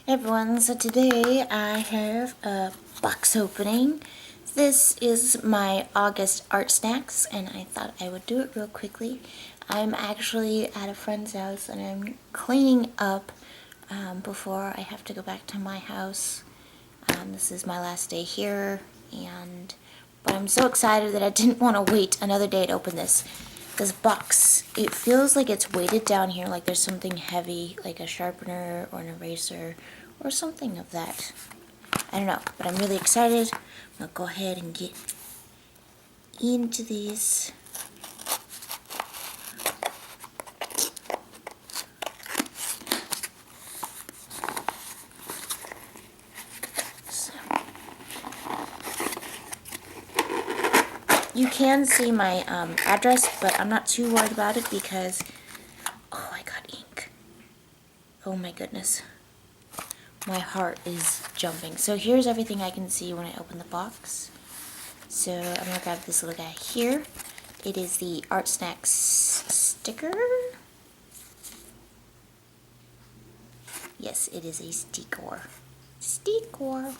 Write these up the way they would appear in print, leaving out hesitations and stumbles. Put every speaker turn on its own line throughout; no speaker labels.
Hey everyone, so today I have a box opening. This is my August art snacks and I thought I would do it real quickly. I'm actually at a friend's house and I'm cleaning up before I have to go back to my house. This is my last day here, but I'm so excited that I didn't want to wait another day to open this. This box, it feels like it's weighted down here, like there's something heavy, like a sharpener or an eraser or something of that. I don't know, but I'm really excited. I'll go ahead and get into these. You can see my address, but I'm not too worried about it because, oh, I got ink. Oh my goodness. My heart is jumping. So here's everything I can see when I open the box. So I'm going to grab this little guy here. It is the ArtSnacks sticker. Yes, it is a sticker. Sticker.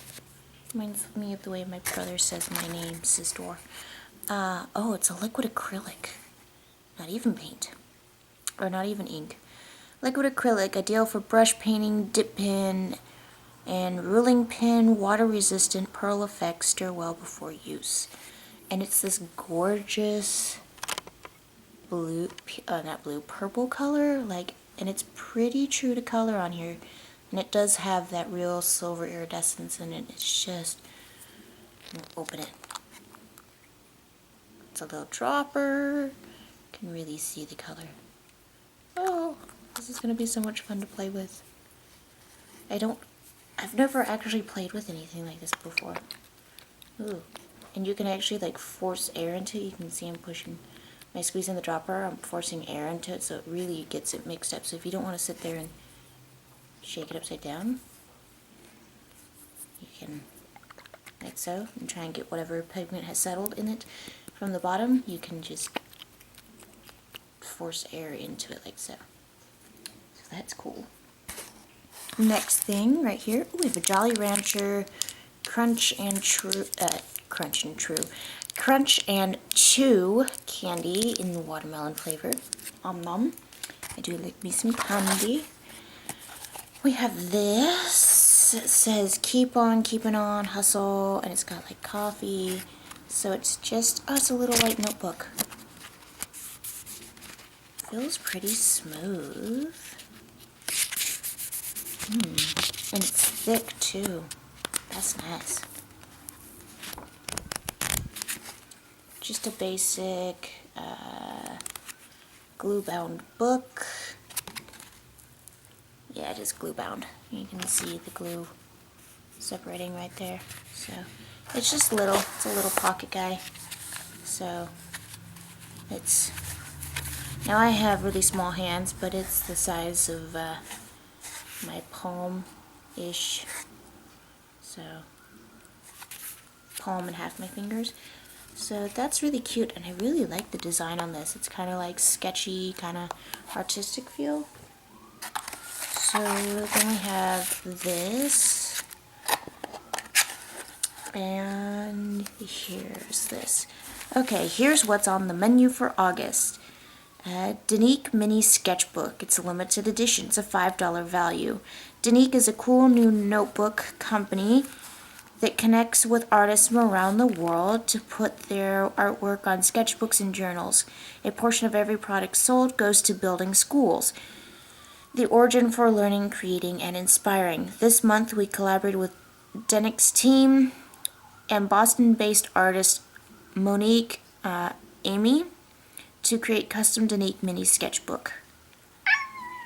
Reminds me of the way my brother says my name, sister. Oh, it's a liquid acrylic. Not even paint. Or not even ink. Liquid acrylic, ideal for brush painting, dip pen, and ruling pen, water resistant, pearl effect, stir well before use. And it's this gorgeous blue, purple color, and it's pretty true to color on here. And it does have that real silver iridescence in it. It's just, open it. It's a little dropper. You can really see the color. Oh, this is going to be so much fun to play with. I've never actually played with anything like this before. Ooh. And you can actually force air into it. You can see I'm pushing, by squeezing the dropper, I'm forcing air into it so it really gets it mixed up. So if you don't want to sit there and shake it upside down, you can, like so, and try and get whatever pigment has settled in it from the bottom. You can just force air into it like so. So that's cool. Next thing right here, we have a Jolly Rancher Crunch and Chew candy in the watermelon flavor. Nom. I do like me some candy. We have this. It says keep on keeping on, hustle, and it's got coffee. So it's just us, a little white notebook. Feels pretty smooth. And it's thick too. That's nice. Just a basic glue-bound book. Yeah, it is glue-bound. You can see the glue separating right there. So it's just little. It's a little pocket guy. So it's, now I have really small hands, but it's the size of my palm-ish. So palm and half my fingers. So that's really cute, and I really like the design on this. It's kind of sketchy, kind of artistic feel. So then we have this, and here's this. Okay, here's what's on the menu for August. Danique Mini Sketchbook. It's a limited edition. It's a $5 value. Danique is a cool new notebook company that connects with artists from around the world to put their artwork on sketchbooks and journals. A portion of every product sold goes to building schools. The origin for learning, creating, and inspiring. This month we collaborated with Danique's team and Boston-based artist Monique Amy to create custom Danique mini sketchbook.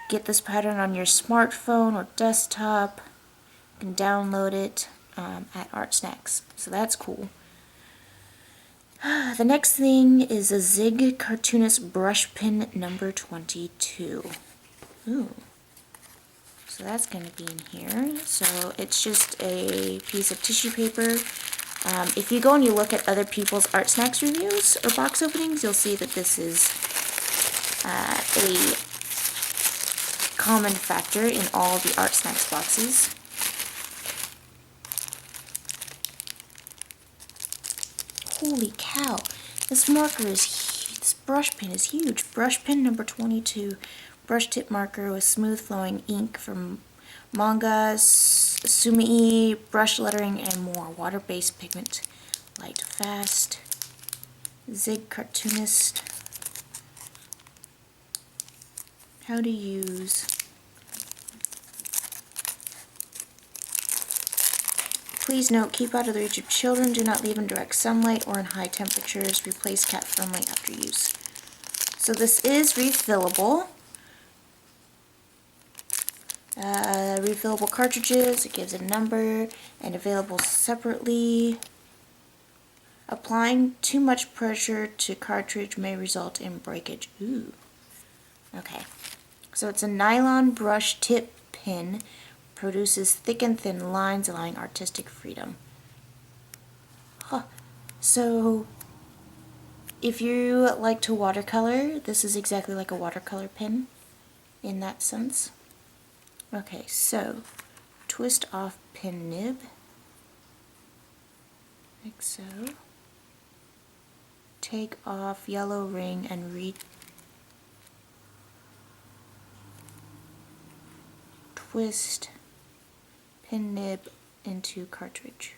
Get this pattern on your smartphone or desktop. You can download it at ArtSnacks. So that's cool. The next thing is a Zig Cartoonist brush pen number 22. Ooh. So that's going to be in here. So it's just a piece of tissue paper. If you go and you look at other people's ArtSnacks reviews or box openings, you'll see that this is a common factor in all the ArtSnacks boxes. Holy cow. This marker is this brush pen is huge. Brush pen number 22. Brush tip marker with smooth flowing ink from manga, sumi, brush lettering, and more. Water-based pigment. Light fast. Zig cartoonist. How to use. Please note, keep out of the reach of children. Do not leave in direct sunlight or in high temperatures. Replace cap firmly after use. So this is refillable. Refillable cartridges. It gives a number and available separately. Applying too much pressure to cartridge may result in breakage. Ooh. Okay. So it's a nylon brush tip pen. Produces thick and thin lines, allowing artistic freedom. Huh. So, if you like to watercolor, this is exactly like a watercolor pen in that sense. Okay, so twist off pen nib, like so. Take off yellow ring and twist pin nib into cartridge.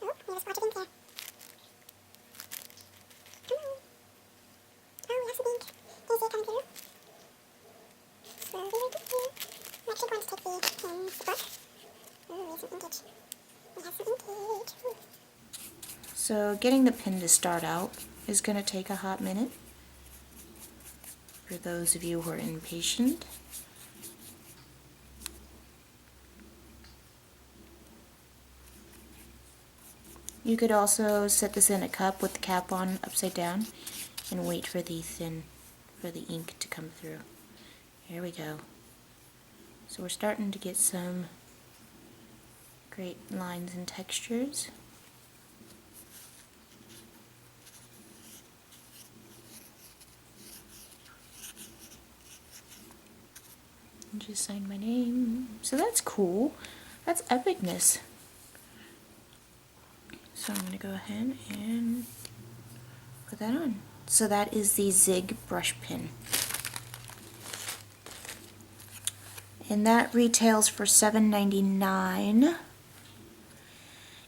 Oh, we have a splotch of ink there. Come on. Oh, we have some ink. Can you see it coming through? Slowly working through. I'm actually going to take the pen, the brush. Oh, we have some inkage. We have some inkage. Ooh.
So getting the pen to start out is going to take a hot minute. For those of you who are impatient. You could also set this in a cup with the cap on upside down and wait for the ink to come through. Here we go. So we're starting to get some great lines and textures. And just sign my name. So that's cool. That's epicness. So I'm going to go ahead and put that on. So that is the Zig brush pen. And that retails for $7.99.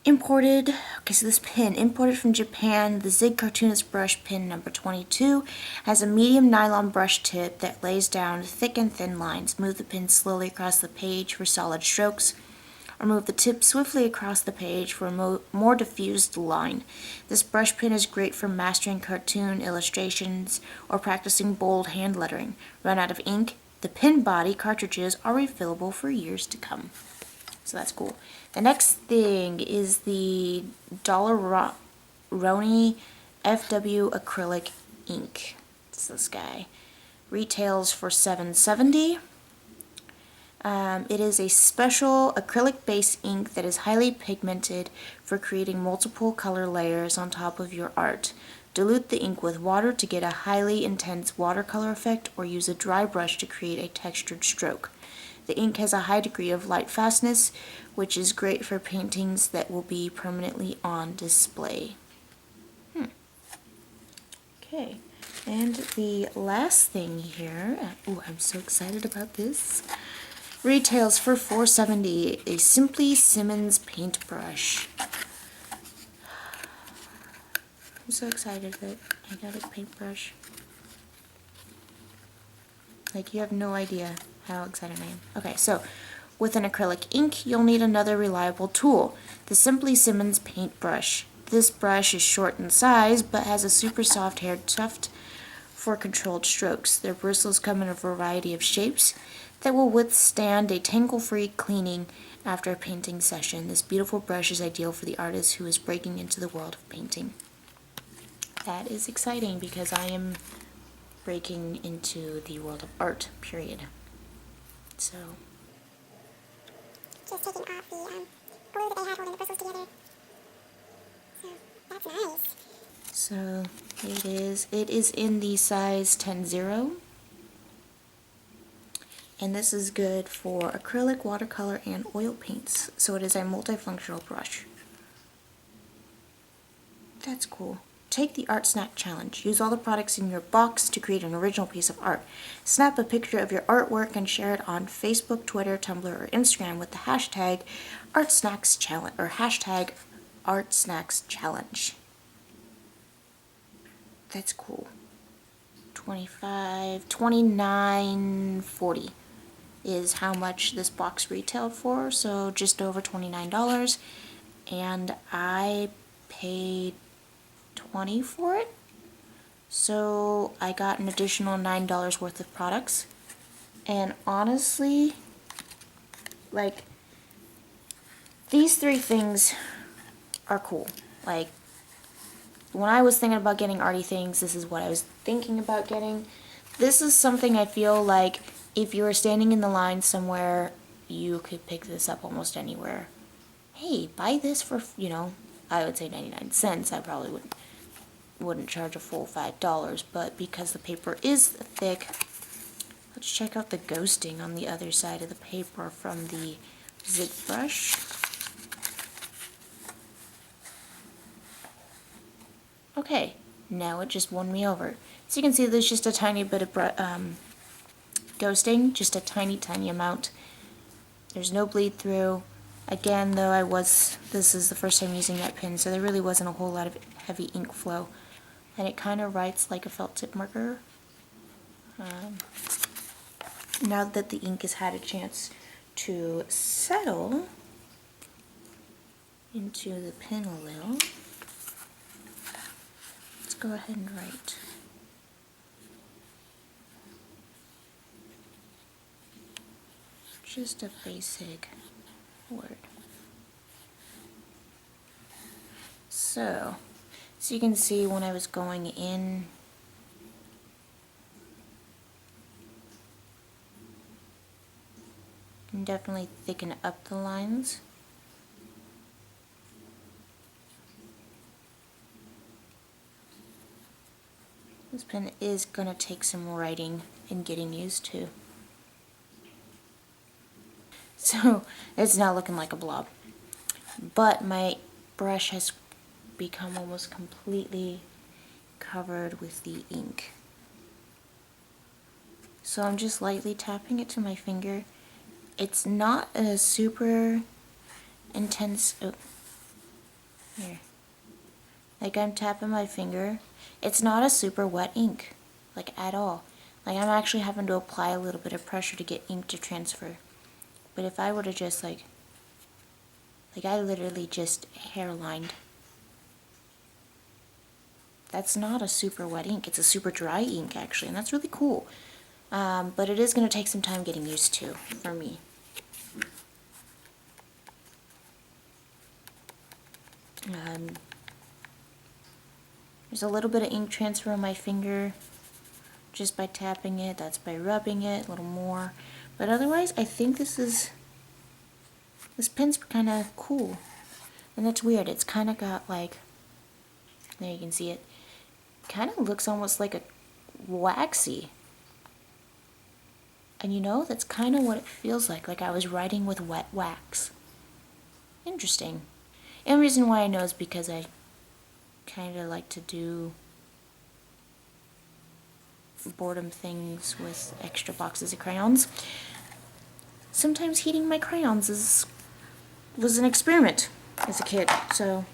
Imported, okay, so this pen, imported from Japan, the Zig Cartoonist brush pen number 22, has a medium nylon brush tip that lays down thick and thin lines. Move the pen slowly across the page for solid strokes, or move the tip swiftly across the page for a more diffused line. This brush pen is great for mastering cartoon illustrations or practicing bold hand lettering. Run out of ink? The pen body cartridges are refillable for years to come. So that's cool. The next thing is the Dollaroni FW acrylic ink. It's this guy. Retails for $7.70. It is a special acrylic-based ink that is highly pigmented for creating multiple color layers on top of your art. Dilute the ink with water to get a highly intense watercolor effect, or use a dry brush to create a textured stroke. The ink has a high degree of light fastness, which is great for paintings that will be permanently on display. Okay, and the last thing here, oh, I'm so excited about this. Retails for $4.70, a Simply Simmons paintbrush. I'm so excited that I got a paintbrush. Like, you have no idea how excited I am. Okay, so with an acrylic ink, you'll need another reliable tool, the Simply Simmons paintbrush. This brush is short in size, but has a super soft haired tuft for controlled strokes. Their bristles come in a variety of shapes that will withstand a tangle-free cleaning after a painting session. This beautiful brush is ideal for the artist who is breaking into the world of painting. That is exciting because I am breaking into the world of art, period. So,
Just taking off the glue that they had holding the bristles together. So, that's nice.
so it is in the size 10-0. And this is good for acrylic, watercolor, and oil paints. So it is a multifunctional brush. That's cool. Take the Art Snack Challenge. Use all the products in your box to create an original piece of art. Snap a picture of your artwork and share it on Facebook, Twitter, Tumblr, or Instagram with the hashtag ArtSnacksChallenge or hashtag ArtSnacksChallenge. That's cool. 29.40 is how much this box retailed for, so just over $29, and I paid $20 for it, so I got an additional $9 worth of products. And honestly, like, these three things are cool. Like, when I was thinking about getting arty things, this is what I was thinking about getting. This is something I feel like if you were standing in the line somewhere, you could pick this up almost anywhere. Hey, buy this for, you know, I would say 99 cents. I probably wouldn't charge a full $5, but because the paper is thick, let's check out the ghosting on the other side of the paper from the zig brush. Okay, now it just won me over. So you can see there's just a tiny bit of ghosting, just a tiny amount. There's no bleed through. Again, though, this is the first time using that pen, so there really wasn't a whole lot of heavy ink flow. And it kind of writes like a felt tip marker. Now that the ink has had a chance to settle into the pen a little, let's go ahead and write. Just a basic word. So you can see when I was going in, you can definitely thicken up the lines. This pen is going to take some writing and getting used to. So it's not looking like a blob. But my brush has become almost completely covered with the ink. So I'm just lightly tapping it to my finger. It's not a super intense, here. Like, I'm tapping my finger. It's not a super wet ink, like, at all. Like, I'm actually having to apply a little bit of pressure to get ink to transfer. But if I were to just, like I literally just hairlined. That's not a super wet ink. It's a super dry ink, actually, and that's really cool. But it is going to take some time getting used to, for me. There's a little bit of ink transfer on my finger just by tapping it. That's by rubbing it a little more. But otherwise, I think this pen's kind of cool. And that's weird. It's kind of got like, there you can see it. Kind of looks almost like a waxy. And you know, that's kind of what it feels like I was writing with wet wax. Interesting. And the reason why I know is because I kind of like to do boredom things with extra boxes of crayons. Sometimes heating my crayons was an experiment as a kid, so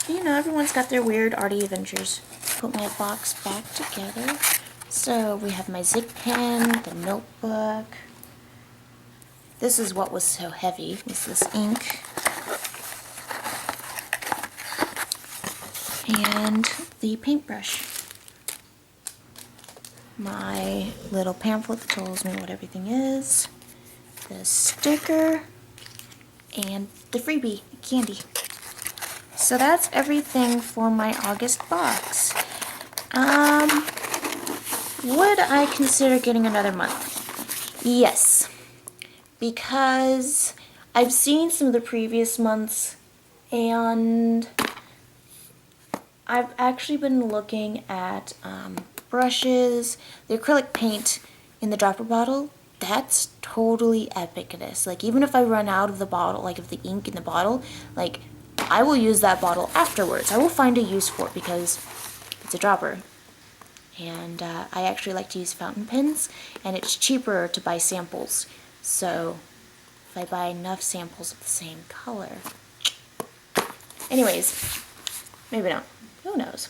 you know, everyone's got their weird arty adventures. Put my box back together. So we have my zig pen, the notebook. This is what was so heavy, was this ink. And the paintbrush. My little pamphlet that tells me what everything is. The sticker. And the freebie, candy. So that's everything for my August box. Would I consider getting another month? Yes. Because I've seen some of the previous months, and I've actually been looking at brushes, the acrylic paint in the dropper bottle. That's totally epicness. Like, even if I run out of the bottle, like of the ink in the bottle, like, I will use that bottle afterwards. I will find a use for it because it's a dropper. And I actually like to use fountain pens, and it's cheaper to buy samples. So if I buy enough samples of the same color. Anyways, maybe not. Who knows?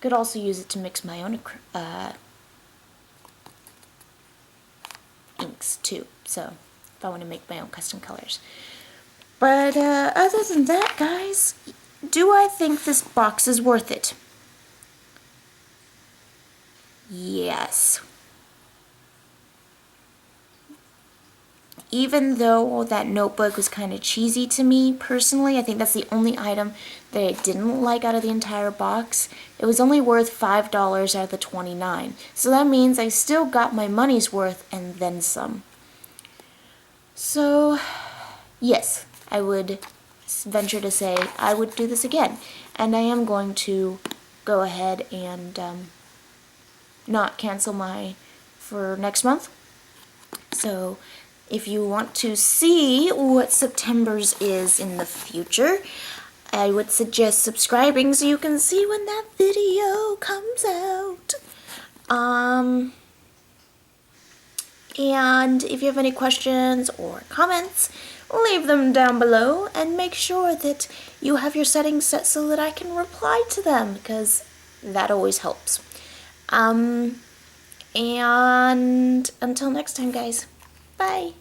Could also use it to mix my own inks too. So if I want to make my own custom colors. But other than that, guys, do I think this box is worth it? Yes. Even though that notebook was kind of cheesy to me personally, I think that's the only item that I didn't like out of the entire box. It was only worth $5 out of the $29. So that means I still got my money's worth and then some. So, yes, I would venture to say I would do this again. And I am going to go ahead and not cancel my for next month. So if you want to see what September's is in the future, I would suggest subscribing so you can see when that video comes out. And if you have any questions or comments, leave them down below and make sure that you have your settings set so that I can reply to them, because that always helps. And until next time, guys, bye.